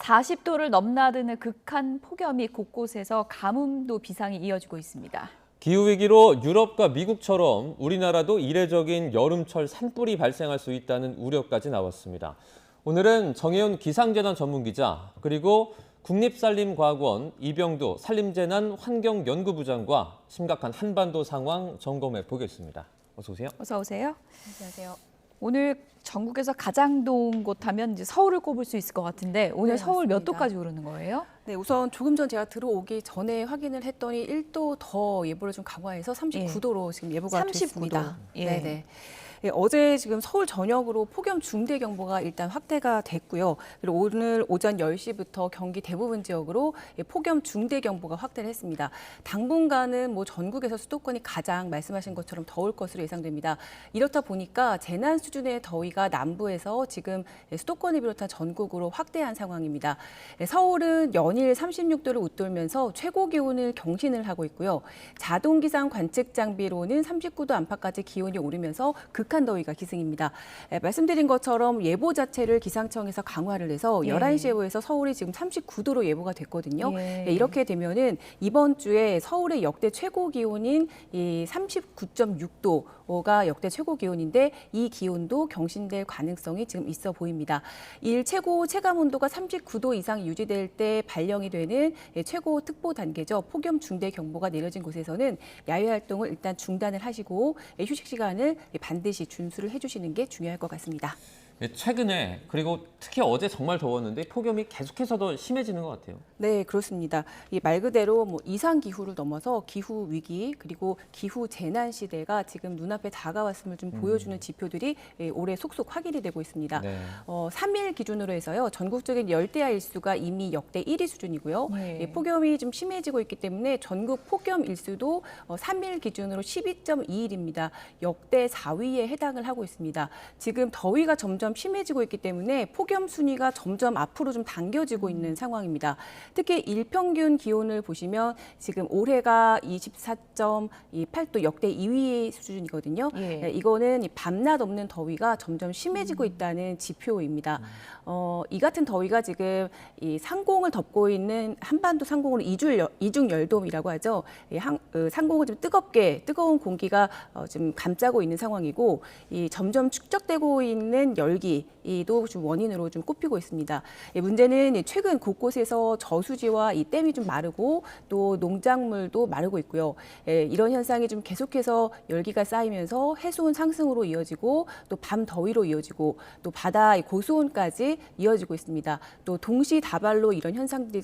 40도를 넘나드는 극한 폭염이 곳곳에서 가뭄도 비상이 이어지고 있습니다. 기후위기로 유럽과 미국처럼 우리나라도 이례적인 여름철 산불이 발생할 수 있다는 우려까지 나왔습니다. 오늘은 정혜윤 기상재난 전문기자 그리고 국립산림과학원 이병두 산림재난 환경연구부장과 심각한 한반도 상황 점검해 보겠습니다. 어서 오세요. 어서 오세요. 안녕하세요. 오늘 전국에서 가장 더운 곳 하면 이제 서울을 꼽을 수 있을 것 같은데 오늘 네, 서울 몇 맞습니다. 도까지 오르는 거예요? 네, 우선 조금 전 제가 들어오기 전에 확인을 했더니 1도 더 예보를 좀 강화해서 39도로 지금 예보가 39도. 됐습니다. 예. 네네. 예, 어제 지금 서울 전역으로 폭염 중대 경보가 일단 확대가 됐고요. 그리고 오늘 오전 10시부터 경기 대부분 지역으로 폭염 중대 경보가 확대를 했습니다. 당분간은 뭐 전국에서 수도권이 가장 말씀하신 것처럼 더울 것으로 예상됩니다. 이렇다 보니까 재난 수준의 더위가 남부에서 지금 수도권을 비롯한 전국으로 확대한 상황입니다. 서울은 연일 36도를 웃돌면서 최고 기온을 경신을 하고 있고요. 자동기상 관측 장비로는 39도 안팎까지 기온이 오르면서 극한 더위가 기승입니다. 말씀드린 것처럼 예보 자체를 기상청에서 강화를 해서 11시 예보에서 서울이 지금 39도로 예보가 됐거든요. 예. 이렇게 되면은 이번 주에 서울의 역대 최고 기온인 이 39.6도가 역대 최고 기온인데 이 기온도 경신될 가능성이 지금 있어 보입니다. 일 최고 체감 온도가 39도 이상 유지될 때 발령이 되는 최고 특보 단계죠. 폭염 중대 경보가 내려진 곳에서는 야외 활동을 일단 중단을 하시고 휴식 시간을 반드시 준수를 해주시는 게 중요할 것 같습니다. 최근에 그리고 특히 어제 정말 더웠는데 폭염이 계속해서 더 심해지는 것 같아요. 네, 그렇습니다. 이 말 그대로 뭐 이상 기후를 넘어서 기후 위기 그리고 기후 재난 시대가 지금 눈앞에 다가왔음을 좀 보여주는 지표들이 올해 속속 확인이 되고 있습니다. 네. 3일 기준으로 해서요. 전국적인 열대야 일수가 이미 역대 1위 수준이고요. 네. 폭염이 좀 심해지고 있기 때문에 전국 폭염 일수도 3일 기준으로 12.2일입니다. 역대 4위에 해당을 하고 있습니다. 지금 더위가 점점 심해지고 있기 때문에 폭염 순위가 점점 앞으로 좀 당겨지고 있는 상황입니다. 특히 일평균 기온을 보시면 지금 올해가 24.8도 역대 2위 수준이거든요. 예. 이거는 밤낮 없는 더위가 점점 심해지고 있다는 지표입니다. 이 같은 더위가 지금 이 상공을 덮고 있는 한반도 상공을 이중 열돔이라고 하죠. 상공을 좀 뜨거운 공기가 좀 감싸고 있는 상황이고 이 점점 축적되고 있는 열기도 좀 원인으로 좀 꼽히고 있습니다. 문제는 최근 곳곳에서 저수지와 이 댐이 좀 마르고 또 농작물도 마르고 있고요. 이런 현상이 좀 계속해서 열기가 쌓이면서 해수온 상승으로 이어지고 또 밤 더위로 이어지고 또 바다 고수온까지 이어지고 있습니다. 또 동시다발로 이런 현상들이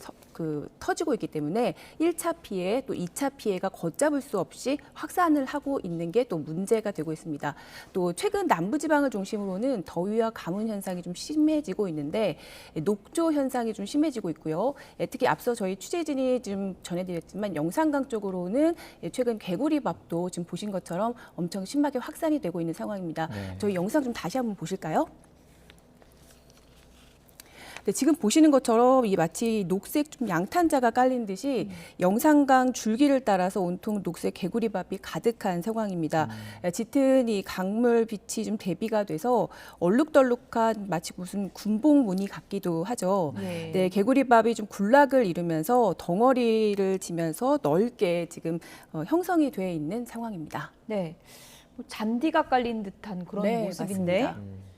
터지고 있기 때문에 1차 피해 또 2차 피해가 걷잡을 수 없이 확산을 하고 있는 게 또 문제가 되고 있습니다. 또 최근 남부지방을 중심으로는 더위와 가뭄 현상이 좀 심해지고 있는데 녹조 현상이 좀 심해지고 있고요. 특히 앞서 저희 취재진이 좀 전해드렸지만 영산강 쪽으로는 최근 개구리밥도 지금 보신 것처럼 엄청 심하게 확산이 되고 있는 상황입니다. 네. 저희 영상 좀 다시 한번 보실까요? 네, 지금 보시는 것처럼 이 마치 녹색 좀 양탄자가 깔린 듯이 영산강 줄기를 따라서 온통 녹색 개구리밥이 가득한 상황입니다. 짙은 이 강물 빛이 좀 대비가 돼서 얼룩덜룩한 마치 무슨 군복 무늬 같기도 하죠. 예. 네, 개구리밥이 좀 군락을 이루면서 덩어리를 지면서 넓게 지금 형성이 돼 있는 상황입니다. 네. 뭐 잔디가 깔린 듯한 그런 네, 모습인데 맞습니다.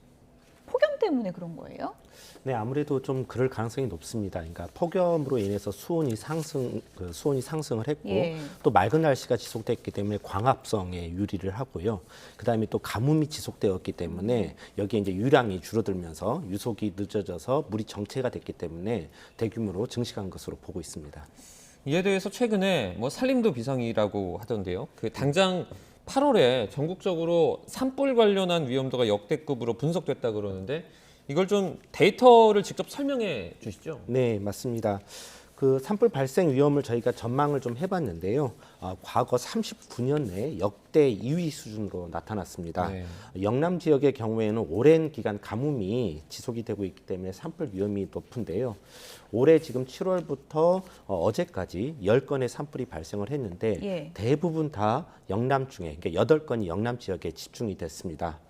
폭염 때문에 그런 거예요? 네, 아무래도 좀 그럴 가능성이 높습니다. 그러니까 폭염으로 인해서 수온이 상승을 했고 예. 또 맑은 날씨가 지속됐기 때문에 광합성에 유리를 하고요. 그다음에 또 가뭄이 지속되었기 때문에 여기에 이제 유량이 줄어들면서 유속이 늦어져서 물이 정체가 됐기 때문에 대규모로 증식한 것으로 보고 있습니다. 이에 대해서 최근에 뭐 산림도 비상이라고 하던데요. 당장 8월에 전국적으로 산불 관련한 위험도가 역대급으로 분석됐다 그러는데 이걸 좀 데이터를 직접 설명해 주시죠. 네, 맞습니다. 그 산불 발생 위험을 저희가 전망을 좀 해봤는데요. 과거 39년 내 역대 2위 수준으로 나타났습니다. 네. 영남 지역의 경우에는 오랜 기간 가뭄이 지속이 되고 있기 때문에 산불 위험이 높은데요. 올해 지금 7월부터 어제까지 10건의 산불이 발생을 했는데 예. 대부분 다 영남 중에, 그러니까 8건이 영남 지역에 집중이 됐습니다.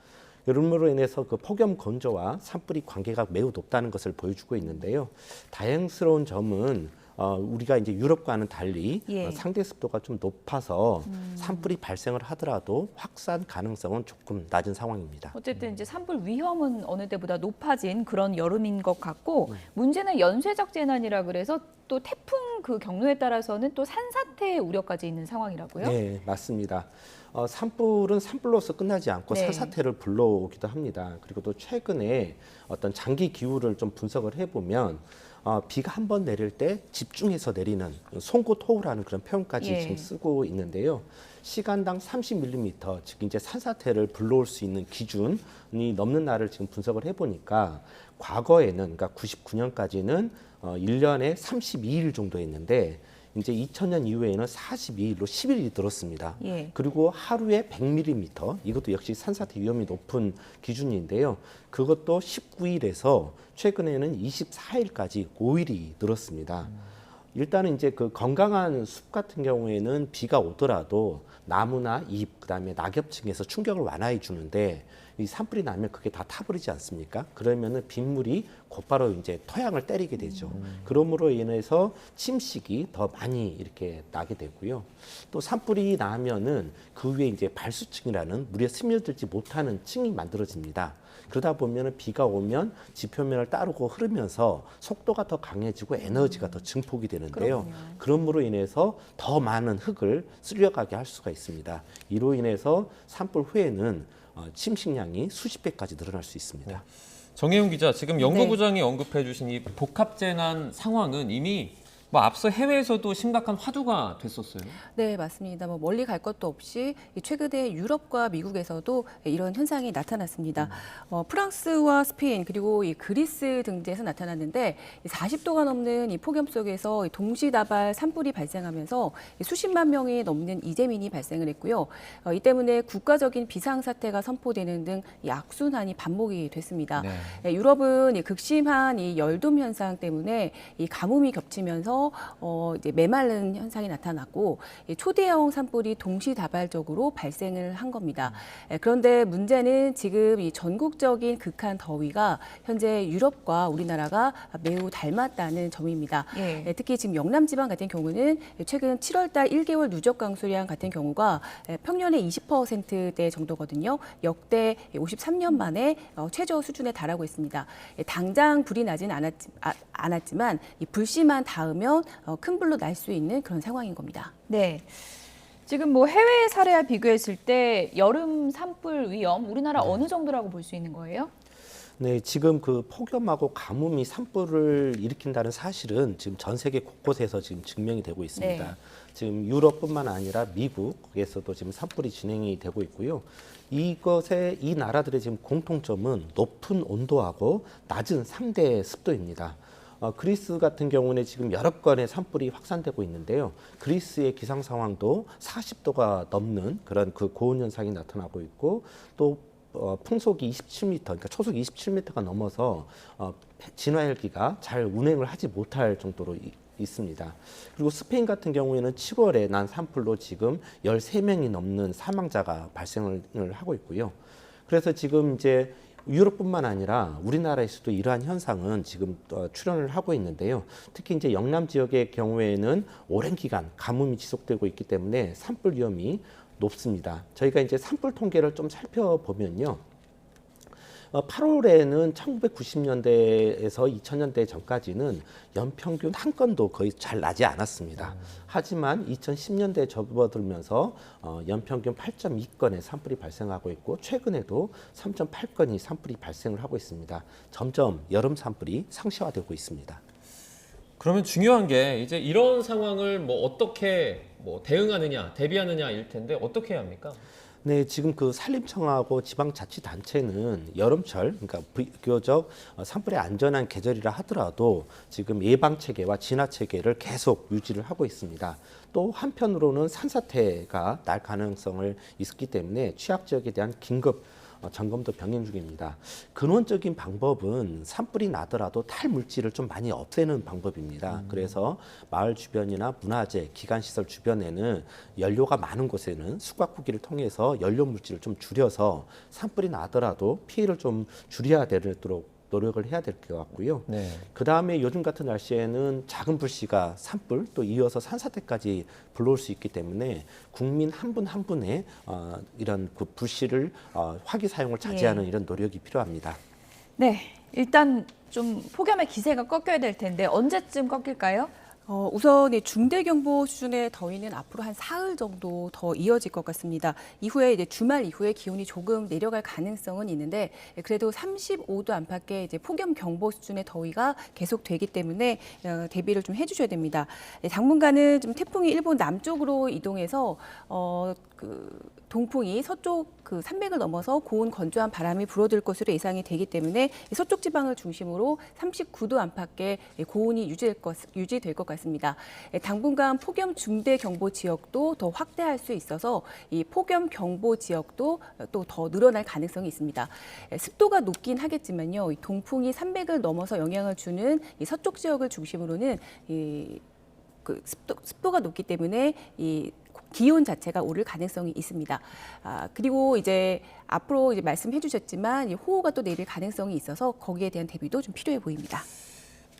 이름으로 인해서 그 폭염 건조와 산불이 관계가 매우 높다는 것을 보여주고 있는데요. 다행스러운 점은 우리가 이제 유럽과는 달리 예. 상대 습도가 좀 높아서 산불이 발생을 하더라도 확산 가능성은 조금 낮은 상황입니다. 어쨌든 이제 산불 위험은 어느 때보다 높아진 그런 여름인 것 같고 문제는 연쇄적 재난이라 그래서 또 태풍 그 경로에 따라서는 또 산사태 우려까지 있는 상황이라고요? 네, 맞습니다. 산불은 산불로서 끝나지 않고 네. 산사태를 불러오기도 합니다. 그리고 또 최근에 어떤 장기 기후를 좀 분석을 해보면 비가 한 번 내릴 때 집중해서 내리는 송곳호우라는 그런 표현까지 예. 지금 쓰고 있는데요. 시간당 30mm, 즉 이제 산사태를 불러올 수 있는 기준이 넘는 날을 지금 분석을 해보니까 과거에는 그러니까 99년까지는 1년에 32일 정도였는데 이제 2000년 이후에는 42일로 10일이 늘었습니다. 예. 그리고 하루에 100mm, 이것도 역시 산사태 위험이 높은 기준인데요. 그것도 19일에서 최근에는 24일까지 5일이 늘었습니다. 일단은 이제 그 건강한 숲 같은 경우에는 비가 오더라도 나무나 잎, 그다음에 낙엽층에서 충격을 완화해 주는데 이 산불이 나면 그게 다 타버리지 않습니까? 그러면은 빗물이 곧바로 이제 토양을 때리게 되죠. 그러므로 인해서 침식이 더 많이 이렇게 나게 되고요. 또 산불이 나면은 그 위에 이제 발수층이라는 물에 스며들지 못하는 층이 만들어집니다. 그러다 보면 비가 오면 지표면을 따르고 흐르면서 속도가 더 강해지고 에너지가 더 증폭이 되는데요. 그렇군요. 그럼으로 인해서 더 많은 흙을 쓸려가게 할 수가 있습니다. 이로 인해서 산불 후에는 침식량이 수십 배까지 늘어날 수 있습니다. 정혜윤 기자, 지금 연구부장이 네. 언급해 주신 이 복합재난 상황은 이미 뭐 앞서 해외에서도 심각한 화두가 됐었어요. 네, 맞습니다. 뭐 멀리 갈 것도 없이 최근에 유럽과 미국에서도 이런 현상이 나타났습니다. 프랑스와 스페인 그리고 이 그리스 등지에서 나타났는데 40도가 넘는 이 폭염 속에서 동시다발 산불이 발생하면서 수십만 명이 넘는 이재민이 발생을 했고요. 이 때문에 국가적인 비상사태가 선포되는 등 이 악순환이 반복이 됐습니다. 네. 유럽은 이 극심한 이 열돔 현상 때문에 이 가뭄이 겹치면서 이제 메마른 현상이 나타났고 초대형 산불이 동시다발적으로 발생을 한 겁니다. 그런데 문제는 지금 이 전국적인 극한 더위가 현재 유럽과 우리나라가 매우 닮았다는 점입니다. 예. 특히 지금 영남 지방 같은 경우는 최근 7월달 1개월 누적 강수량 같은 경우가 평년의 20%대 정도거든요. 역대 53년 만에 최저 수준에 달하고 있습니다. 당장 불이 나진 않았지만 이 불씨만 닿으면 큰 불로 날 수 있는 그런 상황인 겁니다. 네. 지금 뭐 해외 사례와 비교했을 때 여름 산불 위험 우리나라 어느 정도라고 볼 수 있는 거예요? 네, 지금 그 폭염하고 가뭄이 산불을 일으킨다는 사실은 지금 전 세계 곳곳에서 지금 증명이 되고 있습니다. 네. 지금 유럽뿐만 아니라 미국에서도 지금 산불이 진행이 되고 있고요. 이 나라들의 지금 공통점은 높은 온도하고 낮은 상대 습도입니다. 그리스 같은 경우는 지금 여러 건의 산불이 확산되고 있는데요. 그리스의 기상 상황도 40도가 넘는 그런 그 고온 현상이 나타나고 있고 또 풍속이 27m, 그러니까 초속 27m가 넘어서 진화 헬기가 잘 운행을 하지 못할 정도로 있습니다. 그리고 스페인 같은 경우에는 7월에 난 산불로 지금 13명이 넘는 사망자가 발생을 하고 있고요. 그래서 지금 이제 유럽뿐만 아니라 우리나라에서도 이러한 현상은 지금 출현을 하고 있는데요. 특히 이제 영남 지역의 경우에는 오랜 기간 가뭄이 지속되고 있기 때문에 산불 위험이 높습니다. 저희가 이제 산불 통계를 좀 살펴보면요. 8월에는 1990년대에서 2000년대 전까지는 연평균 한 건도 거의 잘 나지 않았습니다. 하지만 2010년대에 접어들면서 연평균 8.2건의 산불이 발생하고 있고 최근에도 3.8건이 산불이 발생을 하고 있습니다. 점점 여름 산불이 상시화되고 있습니다. 그러면 중요한 게 이제 이런 상황을 뭐 어떻게 뭐 대응하느냐, 대비하느냐일 텐데 어떻게 해야 합니까? 네, 지금 그 산림청하고 지방자치단체는 여름철, 그러니까 비교적 산불에 안전한 계절이라 하더라도 지금 예방 체계와 진화 체계를 계속 유지를 하고 있습니다. 또 한편으로는 산사태가 날 가능성을 있기 때문에 취약 지역에 대한 긴급 점검도 병행 중입니다. 근원적인 방법은 산불이 나더라도 탈물질을 좀 많이 없애는 방법입니다. 그래서 마을 주변이나 문화재, 기관시설 주변에는 연료가 많은 곳에는 숙박구기를 통해서 연료 물질을 좀 줄여서 산불이 나더라도 피해를 좀 줄여야 되도록 노력을 해야 될 것 같고요. 네. 그 다음에 요즘 같은 날씨에는 작은 불씨가 산불 또 이어서 산사태까지 불러올 수 있기 때문에 국민 한 분 한 분의 이런 그 불씨를 화기 사용을 자제하는 이런 노력이 필요합니다. 네, 일단 좀 폭염의 기세가 꺾여야 될 텐데 언제쯤 꺾일까요? 우선 중대경보 수준의 더위는 앞으로 한 사흘 정도 더 이어질 것 같습니다. 이후에 이제 주말 이후에 기온이 조금 내려갈 가능성은 있는데 그래도 35도 안팎의 이제 폭염 경보 수준의 더위가 계속되기 때문에 대비를 좀 해주셔야 됩니다. 당분간은 좀 태풍이 일본 남쪽으로 이동해서 동풍이 서쪽 그 산맥을 넘어서 고온 건조한 바람이 불어들 것으로 예상이 되기 때문에 서쪽 지방을 중심으로 39도 안팎의 고온이 유지될 것 같습니다. 당분간 폭염 중대 경보 지역도 더 확대할 수 있어서 이 폭염 경보 지역도 또 더 늘어날 가능성이 있습니다. 습도가 높긴 하겠지만요, 이 동풍이 산맥을 넘어서 영향을 주는 이 서쪽 지역을 중심으로는 습도가 높기 때문에 이 기온 자체가 오를 가능성이 있습니다. 그리고 이제 앞으로 이제 말씀해 주셨지만 호우가 또 내릴 가능성이 있어서 거기에 대한 대비도 좀 필요해 보입니다.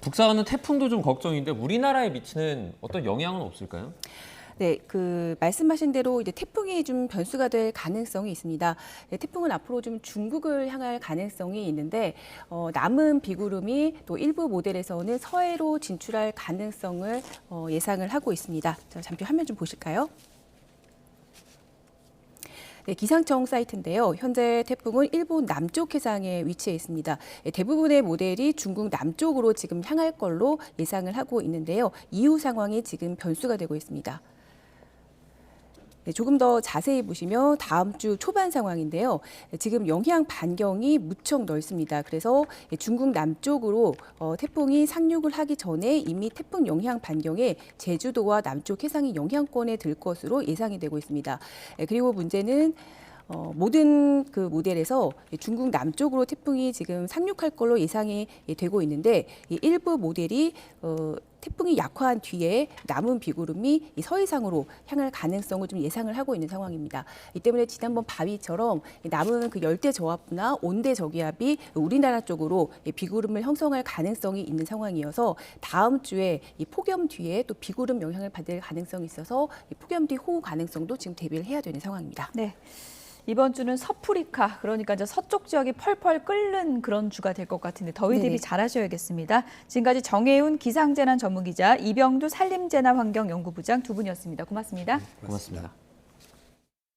북상하는 태풍도 좀 걱정인데 우리나라에 미치는 어떤 영향은 없을까요? 네, 말씀하신 대로 이제 태풍이 좀 변수가 될 가능성이 있습니다. 태풍은 앞으로 좀 중국을 향할 가능성이 있는데 남은 비구름이 또 일부 모델에서는 서해로 진출할 가능성을 예상을 하고 있습니다. 자, 잠시 화면 좀 보실까요? 네, 기상청 사이트인데요. 현재 태풍은 일본 남쪽 해상에 위치해 있습니다. 대부분의 모델이 중국 남쪽으로 지금 향할 걸로 예상을 하고 있는데요. 이후 상황이 지금 변수가 되고 있습니다. 네, 조금 더 자세히 보시면 다음 주 초반 상황인데요. 지금 영향 반경이 무척 넓습니다. 그래서 중국 남쪽으로 태풍이 상륙을 하기 전에 이미 태풍 영향 반경에 제주도와 남쪽 해상이 영향권에 들 것으로 예상이 되고 있습니다. 그리고 문제는 모든 그 모델에서 중국 남쪽으로 태풍이 지금 상륙할 걸로 예상이 되고 있는데 일부 모델이 태풍이 약화한 뒤에 남은 비구름이 서해상으로 향할 가능성을 좀 예상을 하고 있는 상황입니다. 이 때문에 지난번 바위처럼 남은 그 열대 저압부나 온대 저기압이 우리나라 쪽으로 비구름을 형성할 가능성이 있는 상황이어서 다음 주에 이 폭염 뒤에 또 비구름 영향을 받을 가능성이 있어서 이 폭염 뒤 호우 가능성도 지금 대비를 해야 되는 상황입니다. 네. 이번 주는 서프리카, 그러니까 이제 서쪽 지역이 펄펄 끓는 그런 주가 될 것 같은데 더위 대비 네네. 잘하셔야겠습니다. 지금까지 정혜운 기상재난 전문기자, 이병두 산림재난환경연구부장 두 분이었습니다. 고맙습니다. 고맙습니다.